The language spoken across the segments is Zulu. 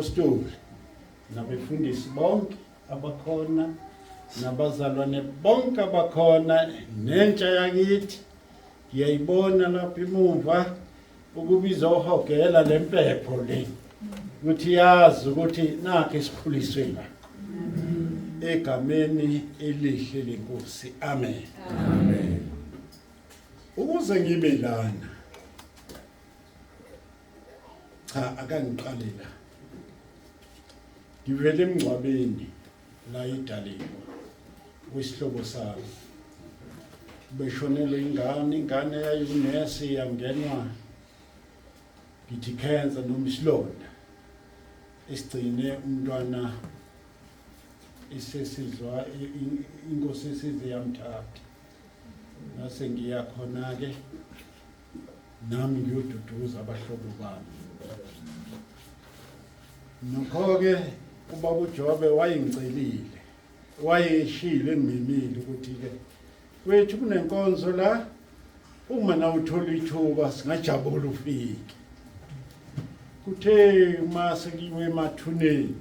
apostoli nabefundisi bonke abakhona nabazalwane bonke abakhona nentsha yakithi ngiyayibona lapha imumva ukubiza uhogela lempepho le ukuthi yazi ukuthi nakho sikhuliswe la egameni elihle lenkosi amen Amen. ukuze ngibe lana cha akangiqalela ngivele emngcwabeni la idalelwa kwisihlobo sami beshonele ingane yayinesi yangenwa ngithi cancer noma isilonda esigcine umntwana isesizwa inkosi esize yamthatha nase ngiya khona ke nami ngiyoduduza abahlobo bami nokho ke ubaba uJobe wayengcelile wayeshile ngimemile ukuthi ke wethu kunenkonzo la uma na uthola ithuba singajabula ufike kuthe uma sekiwe emathuneni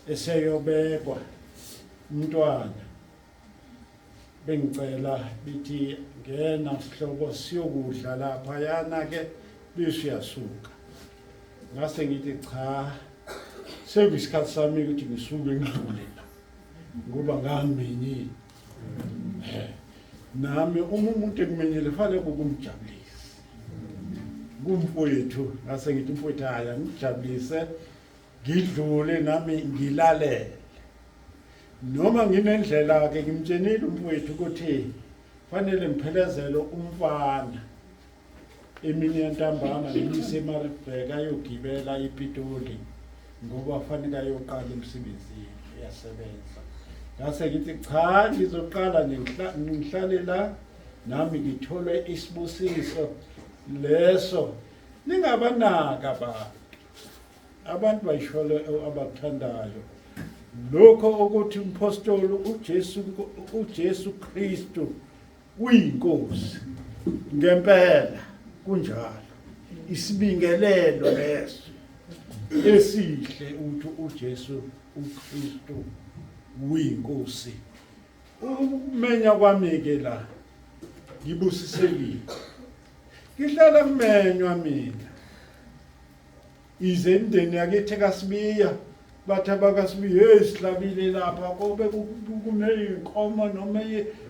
eseyobekwa umntwana bengicela bithi ngena sihlobo siyokudla lapha yana ke besiyasuka ngase ngithi cha sekuyisikhathi sami ukuthi ngisuke ngidlule la ngoba ngamenyile nami umuntu ekumenyele fanele ukumjabulisa kumfowethu ngase ngithi umfowethu haya ngijabulise ngidlule nami ngilalele noma nginendlela ke ngimtshenile umfowethu ukuthi fanele ngiphelezele umfana emini yantambama ngiyise eMaritzburg ayogibela ePitoli ngoba fanele ayoqala emsebenzini uyasebenza ngase ngithi cha ngizoqala ngihlale la nami ngithole isibusiso leso ningabanaka abantu bayishole abakuthandayo lokho ukuthi umpostoli uJesu Kristu uyinkosi ngempela kunjalo isibingelelo leso esihle uthi uJesu uKristu uyinkosi umenya kwami ke la ngibusisekile ngihlala kumenywa mina ize indeni yakithi kaSibiya bathi abakaSibiya sihlabile lapha kobe kuneyinkomo noma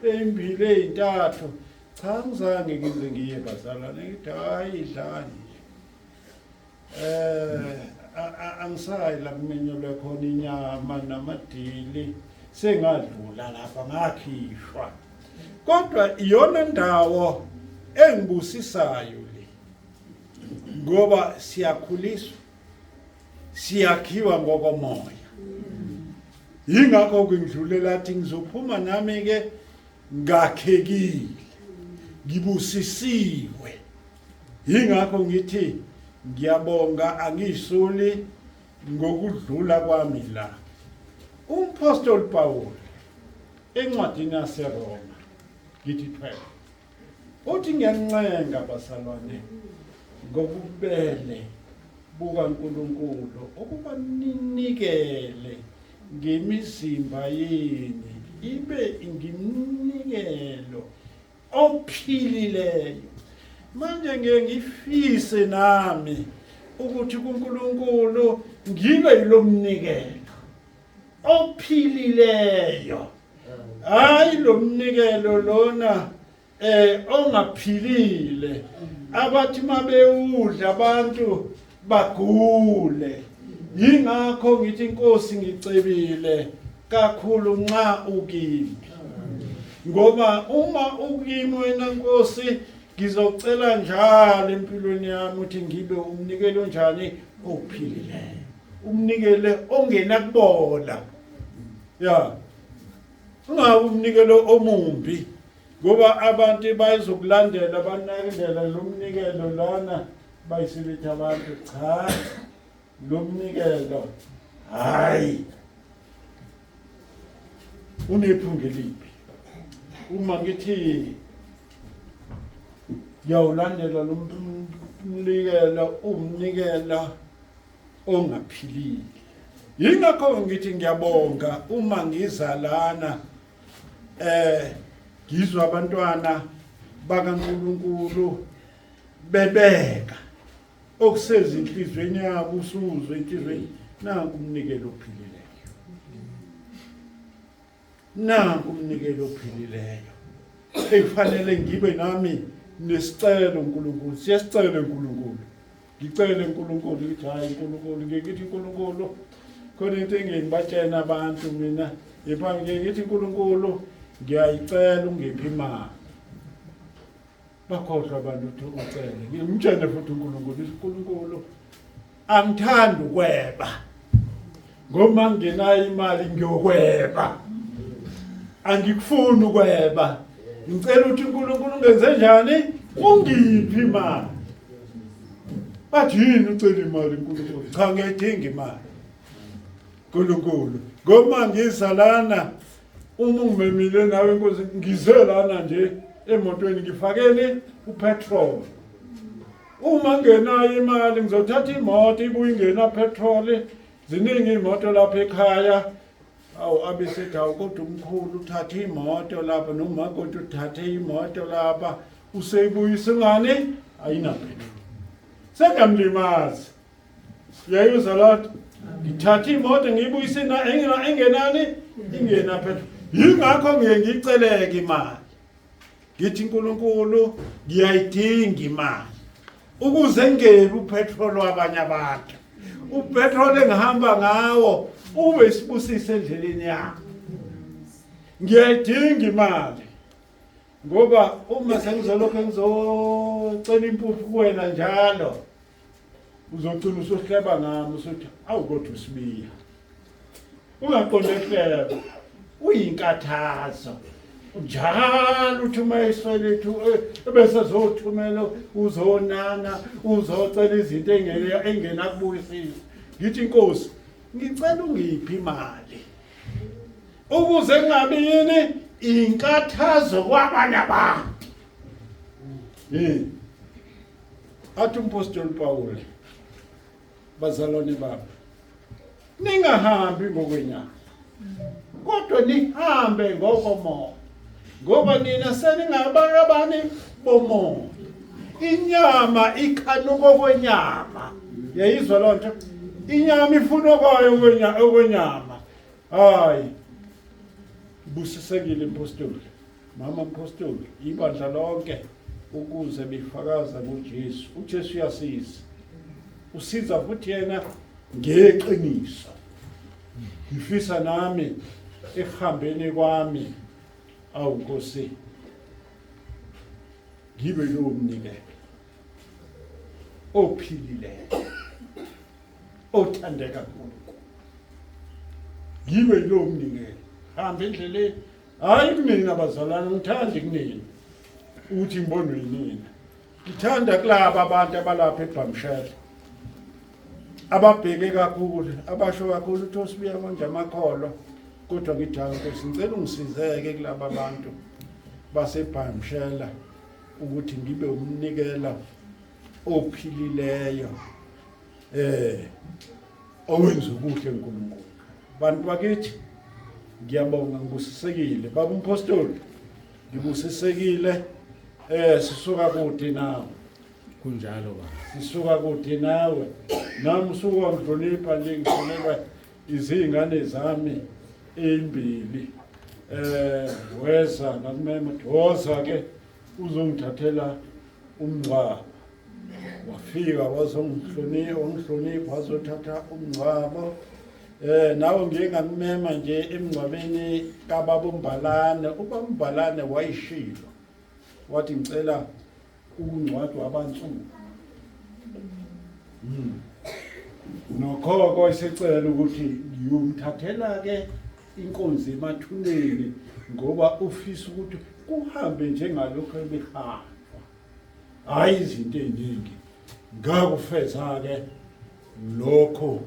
ezimbili ezintathu cha ngizange ngize ngiye bazalwane ngithi hayi idlani angisayi la kumenyelwe khona inyama namadili sengadlula lapha ngakhishwa kodwa iyona ndawo engibusisayo le ngoba siyakhuliswa siyakhiwa ngokomoya yingakho ngidlulela athi ngizophuma nami ke ngakhekile ngibusisiwe yingakho ngithi ngiyabonga angisuli ngokudlula kwami la umpostoli Paul encwadini yaseRoma ngithi 12 uthi ngiyancenga basalwane ngokubele bukaNkulunkulu ukuba ninikele ngemizimba yenu ibe ngimnikelo ophilileyo manje ngifise nami ukuthi kuNkulunkulu ngibe yilomnikelo ophilileyo hayi lomnikelo lona ongaphilile abathi mabewudla abantu bagule yingakho ngithi inkosi ngicebile kakhulu nxa ukimi ngoba uma ukimi wena nkosi ngizocela njalo empilweni yami ukuthi ngibe umnikelo njani ophilileyo umnikelo ongena kubola ya ungabe umnikelo omumbi ngoba abantu bayizokulandela banakendela lo mnikelo lana bayisiletha abantu cha lo mnikelo hayi unephunga elibi uma ngithi yawulandela lo mnikelo umnikelo ongaphilile. Yingakho ngithi ngiyabonga uma ngizalana ngizwa abantwana bakaNkulunkulu bebeka okuseza inhlizweni yabo usuzwe inhlizweni nanku umnikelo ophilileyo. Nanku umnikelo ophilileyo. Ekufanele ngibe nami nesicelo uNkulunkulu. Siyasicela uNkulunkulu. Ngicela uNkulunkulu ukuthi hayi uNkulunkulu ngithi uNkulunkulu khona into engibatshena abantu mina ephambi ngithi uNkulunkulu ngiyayicela ungiphi imali. Bakhohlwa abantu ukuthi ucele. Ngimtshene futhi uNkulunkulu angithandi ukweba. Ngoma ngenayo imali ngiyokweba. Angikufuni ukweba. Ngicela ukuthi uNkulunkulu ungenze njani? Ungiphi imali. Bathi yini ucela imali uNkulunkulu? Cha ngiyayidinga imali. uNkulunkulu. Ngoma ngizalana uma ngimemile nawe Nkosi ngizelana nje emotweni ngifakeni upetrol. Uma ngenayo imali ngizothatha imoto ibuye ingena petrol. Ziningi imoto lapha ekhaya. Awu abesethi kodwa umkhulu uthatha imoto lapha noma kodwa uthathe imoto lapha useyibuyisa ngani ayinapetrol. Sengamlimazi. Yayuza lot ngithatha imoto ngiyibuyise engenani ingena petrol. Yingakho ngiyeceleke imali. Ngithi uNkulunkulu ngiyayidinga imali ukuze ngebe upetrol wabanye abantu. Upetrol engihamba ngawo ube isibusise endleleni yakho. Ngiyayidinga imali ngoba uma sengizolokho ngizocela impuphu kuwena njalo uzogcina usuhleba ngami usuthi awu kodwa uSibiya ungaqonde hleba uyinkathazo njalo uthuma iswelethu bese zothumela uzonana uzocela izinto engena kubuyisisa. Ngithi Nkosi ngicela ungiphi imali ukuze ngabe yini inkathazo kwabanye abantu. Athi umpostoli Paul bazalwane baba ningahambi ngokwenyama kodwa nihambe ngokomoya ngoba nina seningabani bomoya. Inyama ikhanuko kwenyama. Yayizwa lonto? Inyama ifuna kwayo okwenyama. Hayi. Busisekile impostoli. Mama impostoli ibandla lonke ukuze bifakaza kuJesu. uJesu uyasiza. Usiza futhi yena ngeqiniso. Ngifisa nami ehambeni kwami awu Nkosi ngibe lo mnikelo ophilileyo othandeka kakhulu. Ngibe lo mnikelo hamba endleleni hayi kunina bazalana ngithanda kunina uthi ngibonwe yinina. Ngithanda kulabo abantu abalapha eBhamshela ababheke kakhulu abasho kakhulu ukuthi uSibiya manje amakholo kodwa ngithi Nkosi ngicela ungisizeke kulabo abantu baseBhamshela ukuthi ngibe umnikela ophilileyo owenza ukuhle uNkulunkulu. Bantu bakithi ngiyabonga ngibusisekile baba umpostoli ngibusisekile sisuka kude nawe kunjalo baba sisuka kude nawe nami usuka ngihlonipha nje ngihlonipha izingane zami ezimbili weza nakumema doza ke uzongithathela umncwabo wafika wazongihlonipha wazothatha umncwabo nawe ngingamema nje emncwabeni kababa uMbalane. Ubaba uMbalane wayishilo wathi ngicela ukungcwadwa abansundu nokhoko isicela ukuthi ngiyomthathela ke inkonzo emathuneni ngoba ufisa ukuthi kuhambe njengalokho ebehamba hayi izinto eziningi ngakufeza ke lokho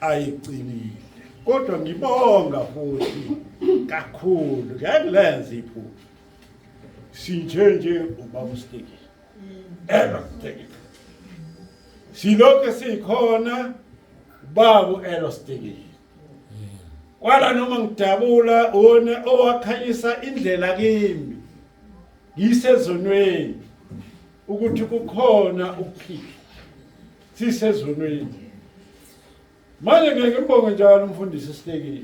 ayicinile. Kodwa ngibonga futhi kakhulu ngiyakulenza iphupho sinje ubaba uSteki silokho sikhona babu elostikile wala noma ngidabula one owakhanyisa indlela kimi ngisezonweni ukuthi kukhona ukuphila sisezonweni manje ngeke ngibonge njalo umfundisi Sitekile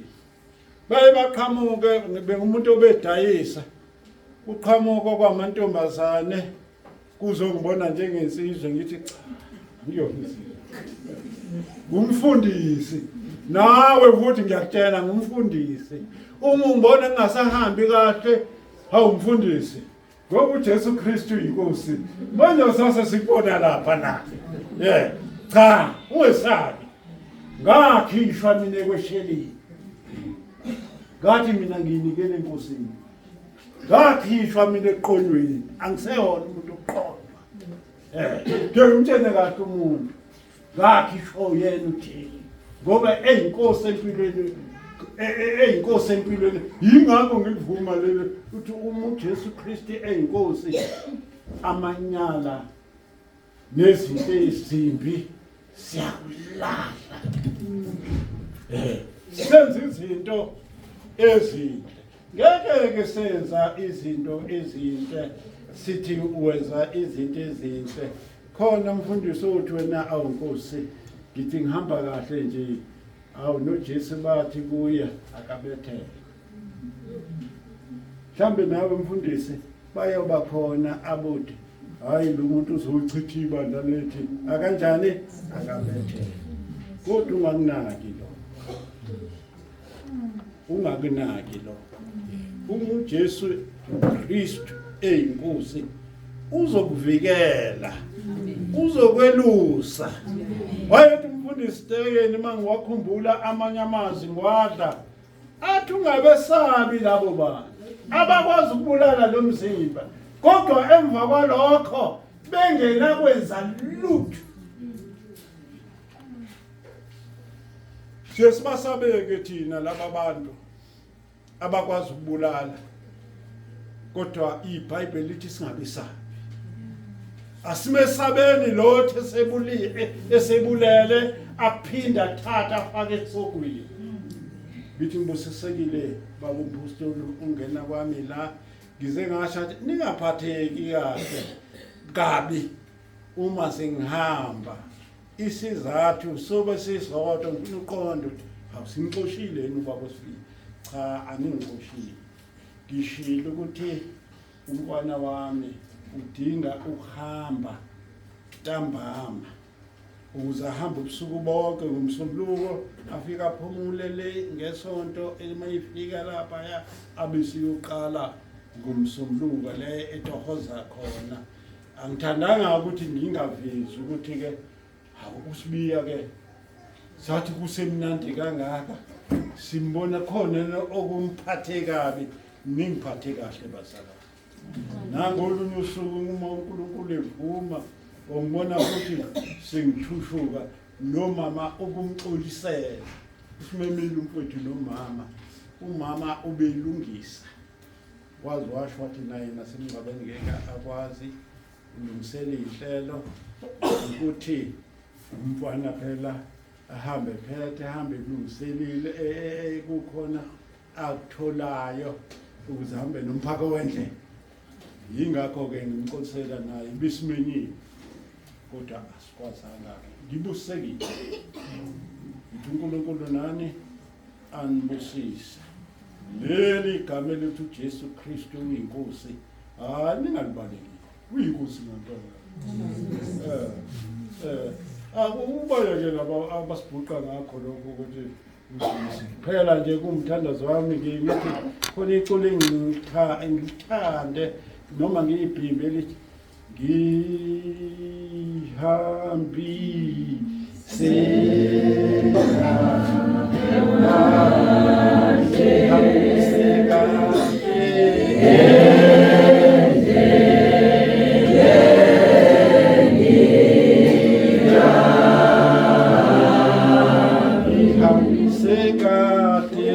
baye baqhamuke bengumuntu obedayisa uqhamuka kwamantombazane kuzongibona njengensizwe ngithi cha ngiyofisile ngumfundisi nawe futhi ngiyakutshela ngumfundisi uma ungibona ngingasahambi kahle awumfundisi ngoba uJesu Kristu inkosi manje sasa sibona lapha na cha ungesabi ngakhishwa mina ekweshelini ngathi mina ngiyinikele enkosini ngakhishwa mina eqonyweni angiseyona umuntu oqonqa ngiyamtshela kahle umuntu ngakhishwa yena uJesu ngoba eyinkosi empilweni eyinkosi empilweni yingakho ngivuma lelo ukuthi uma uJesu Kristu eyinkosi amanyala nezinto ezimbi siyakulahla senza izinto ezinhle ngeke senza izinto ezinhle sithi wenza izinto ezinhle khona umfundisi uthi wena awunkosi ngithi ngihamba kahle nje awu noJesu bathi kuya akabethele mhlambe nawe mfundisi bayoba khona abude hayi lo muntu uzochitha ibandla lethi akanjani akabethele kodwa ungakunaki lo ungakunaki lo uJesu Kristu eyinkosi uzokuvikela uzokwelusa wayethi umfundisi Sitekile mangiwakhumbula amanye amazwi ngwadla athi ungabesabi labo bantu abakwazi ukubulala lo mzimba kodwa emva kwalokho bengena kwenza lutho sesibasabeke thina laba bantu abakwazi ukubulala kodwa iBhayibheli lithi singabesabi asimesabeni lotho esebulele aphinda thatha afake esokweni bithi ngibusisekile baba umpostoli ungena kwami la ngize ngasho ukuthi ningaphatheki kahle kabi uma sengihamba isizathu sobe sisodwa ngifuna uqonda ukuthi awusimxoshile yini ubaba Sibiya cha aningixoshile ngishilo ukuthi umntwana wami udinga ukuhamba ntambama ukuze ahambe ubusuku bonke ngomsombuluko afika aphumule le ngesonto emayifika lapha ya abesiyoqala ngomsombuluko le etohoza khona angithandanga ukuthi ngingavezi ukuthi ke uSibiya ke sathi kusemnandi kangaka simbona khona okumphathe kabi ningiphathe kahle basala nangolunye usuku uma uNkulunkulu evuma ongibona ukuthi sengithushuka nomama ukumxolisela usimemile umfowethu nomama umama ubelungisa wazi washo wathi naye nasemngcwabeni ngeke akwazi ulungisele ihlelo ukuthi umfana phela ahambe phethe ahambe kulungiselile kukhona akutholayo ukuze ahambe nomphako wendlela yingakho ke ngimxolisela naye bisimenyile kodwa asikwazanga ngibusekile ukuthi uNkulunkulu nani anibusise leli igama lethu uJesu Kristu uyinkosi ningalibaleki uyinkosi ngempela akubaleke laba abasibhuqa ngakho lokho ukuthi phela nje kumthandazo wami ngithi khona iculo engithande noma ngiyibhimbe lithi ngihambise Sekate